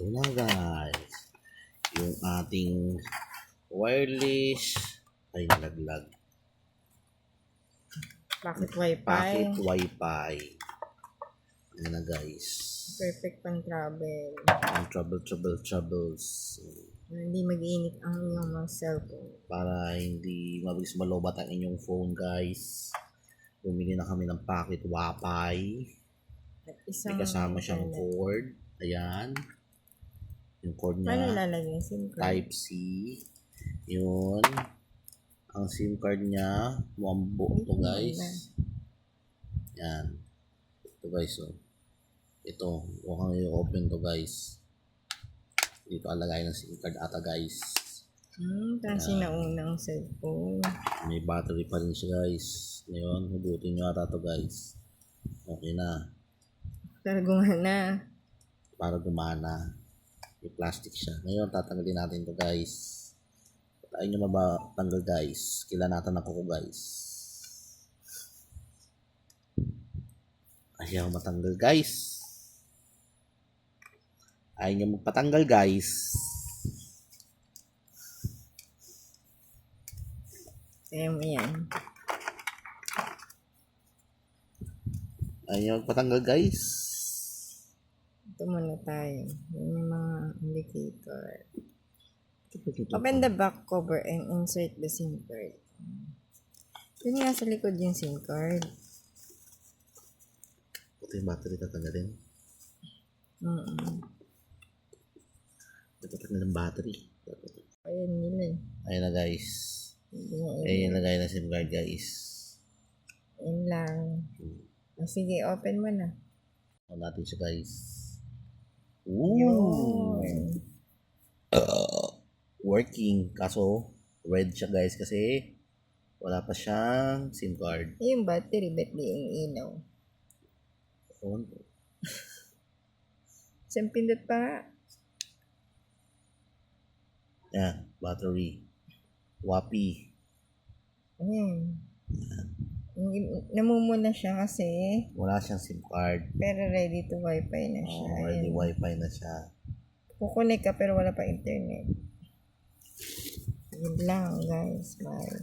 Ito na guys. Yung ating wireless ay nalaglag. Bakit wifi? Bakit wifi? Ayan na guys. Perfect pang travel. Ang troubles. Hindi mag-iinit ang iyong mga cellphone. Para hindi mabilis malobat ang inyong phone guys. Bumili na kami ng pocket wifi. At isang May kasama siyang cord. Ayan. Yung cord paano niya. ilalagay yung SIM card? Type C. Yun. Ang SIM card niya. Muambo to guys. Yan. Ito guys. Oh. Ito. Huwag kang i-open to guys. Dito alagay ng SIM card ata guys. Kasi naunang cellphone. May battery pa rin siya guys. Ngayon, hugutin nyo ata to guys. Okay na. Para gumana. Para gumana. May plastic siya. Ngayon, tatanggalin natin to guys. Ayaw nyo mabatanggal guys. Kilanatan ako ko guys. Ayaw matanggal guys. Ayaw nyo magpatanggal guys. Kaya mo yan. Ayaw nyo magpatanggal guys. Ito muna tayo. Yan yung mga indicator. Open the back cover and insert the SIM card. Yun nga sa likod yung SIM card. Ito yung battery tatanggalin. Ito tatanggal ng battery. Ayan nila eh. Ayan na guys. Ayan lagay na SIM card guys. Ayan lang. Sige, open mo na. On natin siya guys. Ooh. Working. Kaso, red siya guys kasi wala pa siyang SIM card. Yung battery, ba't di yung ilaw? On. Isang pindot pa nga. Yan, battery. Wapi. Ayan. Namumuna siya kasi, Wala siyang SIM card. pero ready to wifi na siya. Oh, ready Ayan. wifi na siya. Kukunik ka pero wala pa internet. Yun lang guys. Bye.